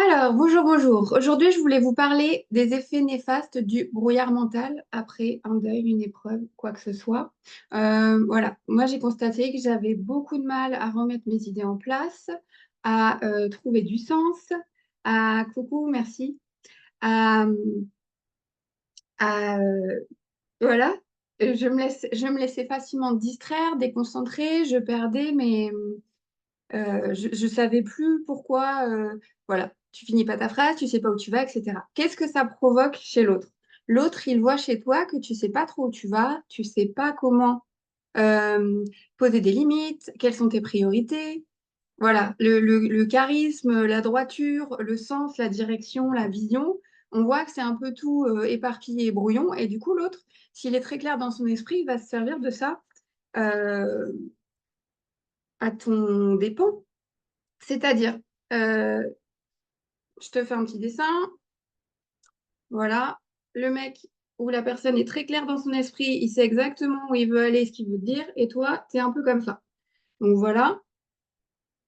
Alors, bonjour, bonjour. Aujourd'hui, je voulais vous parler des effets néfastes du brouillard mental après un deuil, une épreuve, quoi que ce soit. Voilà, moi j'ai constaté que j'avais beaucoup de mal à remettre mes idées en place, à trouver du sens, à coucou, merci, à, à, voilà, je me laissais facilement distraire, déconcentrer, je perdais mes, je savais plus pourquoi, voilà, tu finis pas ta phrase, tu sais pas où tu vas, etc. Qu'est-ce que ça provoque chez l'autre? L'autre, il voit chez toi que tu sais pas trop où tu vas, tu sais pas comment euh, poser des limites, quelles sont tes priorités. Voilà, le charisme, la droiture, le sens, la direction, la vision. On voit que c'est un peu tout éparpillé et brouillon. Et du coup, l'autre, s'il est très clair dans son esprit, il va se servir de ça euh, à ton dépens. C'est-à-dire, euh, je te fais un petit dessin, voilà, le mec ou la personne est très claire dans son esprit, il sait exactement où il veut aller, ce qu'il veut dire, et toi, t'es un peu comme ça. Donc voilà,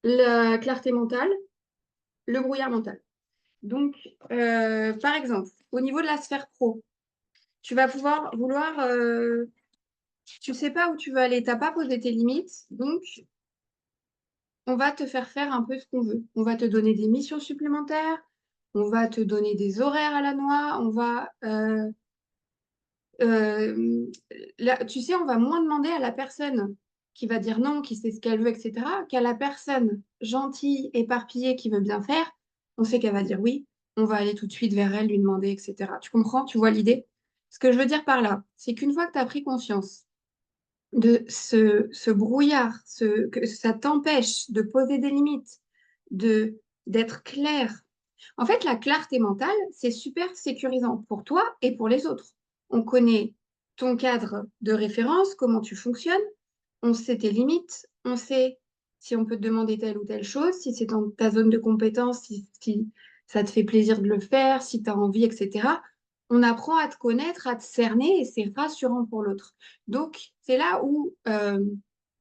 la clarté mentale, le brouillard mental. Donc, par exemple, au niveau de la sphère pro, tu vas pouvoir vouloir, tu sais pas où tu veux aller, t'as pas posé tes limites, donc on va te faire faire un peu ce qu'on veut. On va te donner des missions supplémentaires, on va te donner des horaires à la noix, euh, là, tu sais, on va moins demander à la personne qui va dire non, qui sait ce qu'elle veut, etc., qu'à la personne gentille, éparpillée, qui veut bien faire. On sait qu'elle va dire oui, on va aller tout de suite vers elle, lui demander, etc. Tu comprends? Tu vois l'idée? Ce que je veux dire par là, c'est qu'une fois que tu as pris conscience de ce brouillard, que ça t'empêche de poser des limites, d'être clair. En fait, la clarté mentale, c'est super sécurisant pour toi et pour les autres. On connaît ton cadre de référence, comment tu fonctionnes, on sait tes limites, on sait si on peut te demander telle ou telle chose, si c'est dans ta zone de compétence, si ça te fait plaisir de le faire, si tu as envie, etc. On apprend à te connaître, à te cerner et c'est rassurant pour l'autre. Donc, c'est là où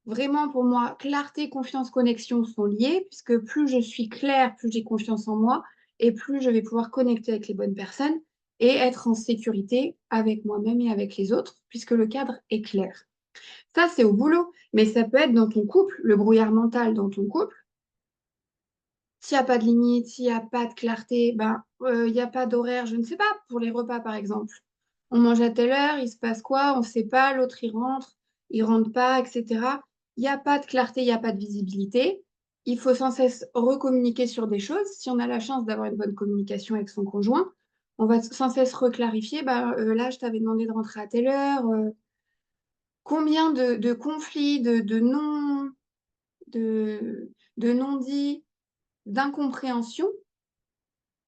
vraiment pour moi, clarté, confiance, connexion sont liées, puisque plus je suis claire, plus j'ai confiance en moi et plus je vais pouvoir connecter avec les bonnes personnes et être en sécurité avec moi-même et avec les autres, puisque le cadre est clair. Ça, c'est au boulot, mais ça peut être dans ton couple, le brouillard mental dans ton couple. S'il n'y a pas de limite, s'il n'y a pas de clarté, ben, il n'y a pas d'horaire, je ne sais pas, pour les repas par exemple. On mange à telle heure, il se passe quoi, on ne sait pas, l'autre il rentre pas, etc. Il n'y a pas de clarté, il n'y a pas de visibilité. Il faut sans cesse recommuniquer sur des choses. Si on a la chance d'avoir une bonne communication avec son conjoint, on va sans cesse reclarifier, bah, là, je t'avais demandé de rentrer à telle heure. Combien de conflits, de non-dits, d'incompréhension,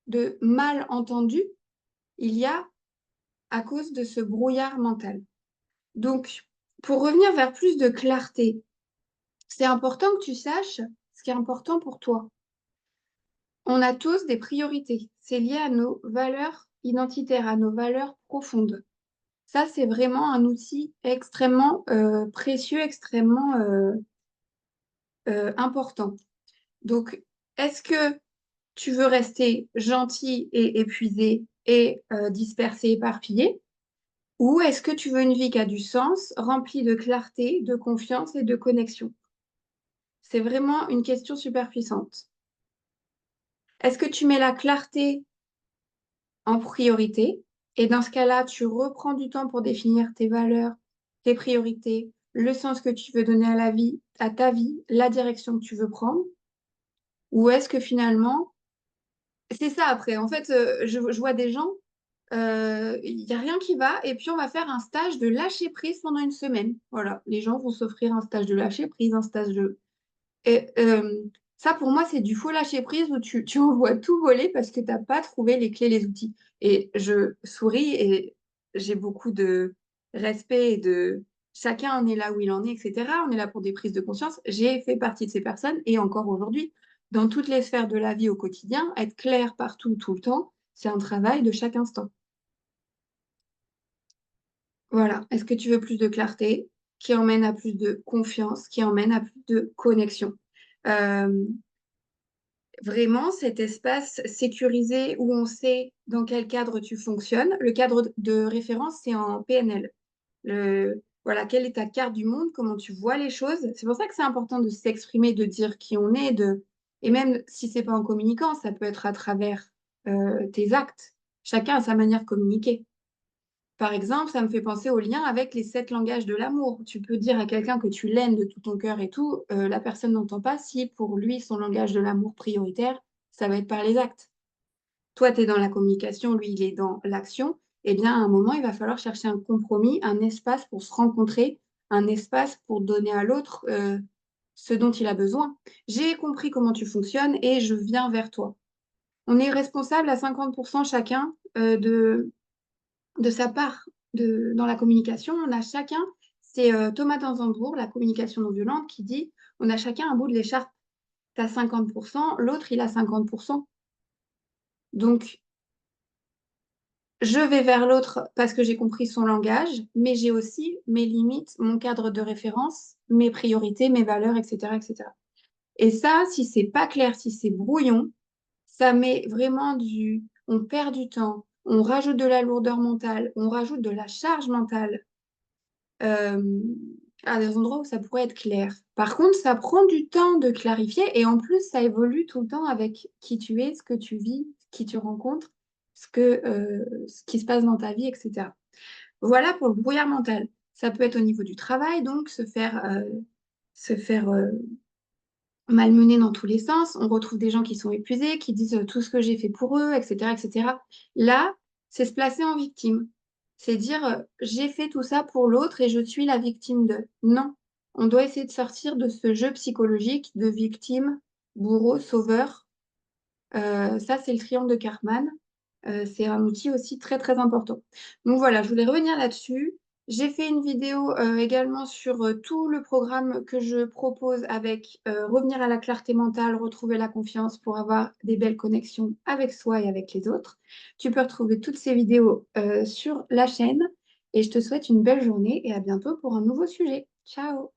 de malentendus il y a à cause de ce brouillard mental. Donc, pour revenir vers plus de clarté, c'est important que tu saches ce qui est important pour toi. On a tous des priorités. C'est lié à nos valeurs identitaires, à nos valeurs profondes. Ça, c'est vraiment un outil extrêmement précieux, extrêmement important. Donc, est-ce que tu veux rester gentil et épuisé et dispersé, éparpillé? Ou est-ce que tu veux une vie qui a du sens, remplie de clarté, de confiance et de connexion? C'est vraiment une question super puissante. Est-ce que tu mets la clarté en priorité? Et dans ce cas-là, tu reprends du temps pour définir tes valeurs, tes priorités, le sens que tu veux donner à la vie, à ta vie, la direction que tu veux prendre? Ou est-ce que finalement, c'est ça après. En fait, je vois des gens, il n'y a rien qui va, et puis on va faire un stage de lâcher prise pendant une semaine. Voilà, les gens vont s'offrir un stage de lâcher prise, un stage de... Et, ça, pour moi, c'est du faux lâcher prise où tu envoies tout voler parce que tu n'as pas trouvé les clés, les outils. Et je souris et j'ai beaucoup de respect et de... Chacun en est là où il en est, etc. On est là pour des prises de conscience. J'ai fait partie de ces personnes et encore aujourd'hui, dans toutes les sphères de la vie au quotidien, être clair partout, tout le temps, c'est un travail de chaque instant. Voilà. Est-ce que tu veux plus de clarté qui emmène à plus de confiance, qui emmène à plus de connexion? Euh, vraiment cet espace sécurisé où on sait dans quel cadre tu fonctionnes. Le cadre de référence, c'est en PNL. Voilà, quelle est ta carte du monde, comment tu vois les choses. C'est pour ça que c'est important de s'exprimer, de dire qui on est, et même si c'est pas en communiquant, ça peut être à travers tes actes. Chacun a sa manière de communiquer. Par exemple, ça me fait penser au lien avec les 7 langages de l'amour. Tu peux dire à quelqu'un que tu l'aimes de tout ton cœur et tout, la personne n'entend pas si pour lui, son langage de l'amour prioritaire, ça va être par les actes. Toi, tu es dans la communication, lui, il est dans l'action. Eh bien, à un moment, il va falloir chercher un compromis, un espace pour se rencontrer, un espace pour donner à l'autre ce dont il a besoin. J'ai compris comment tu fonctionnes et je viens vers toi. On est responsable à 50% chacun de sa part dans la communication. On a chacun, c'est Thomas Danzambourg, la communication non violente, qui dit on a chacun un bout de l'écharpe. Tu as 50%, l'autre, il a 50%. Donc, je vais vers l'autre parce que j'ai compris son langage, mais j'ai aussi mes limites, mon cadre de référence, mes priorités, mes valeurs, etc., etc. Et ça, si c'est pas clair, si c'est brouillon, ça met vraiment on perd du temps, on rajoute de la lourdeur mentale, on rajoute de la charge mentale euh, à des endroits où ça pourrait être clair. Par contre, ça prend du temps de clarifier et en plus, ça évolue tout le temps avec qui tu es, ce que tu vis, qui tu rencontres, ce qui se passe dans ta vie, etc. Voilà pour le brouillard mental. Ça peut être au niveau du travail, donc se faire malmener dans tous les sens. On retrouve des gens qui sont épuisés, qui disent tout ce que j'ai fait pour eux, etc., etc. Là, c'est se placer en victime. C'est dire j'ai fait tout ça pour l'autre et je suis la victime de. Non, on doit essayer de sortir de ce jeu psychologique de victime, bourreau, sauveur. Ça, c'est le triangle de Karpman. C'est un outil aussi très très important. Donc voilà, je voulais revenir là-dessus. J'ai fait une vidéo également sur tout le programme que je propose avec revenir à la clarté mentale, retrouver la confiance pour avoir des belles connexions avec soi et avec les autres. Tu peux retrouver toutes ces vidéos sur la chaîne et je te souhaite une belle journée et à bientôt pour un nouveau sujet. Ciao!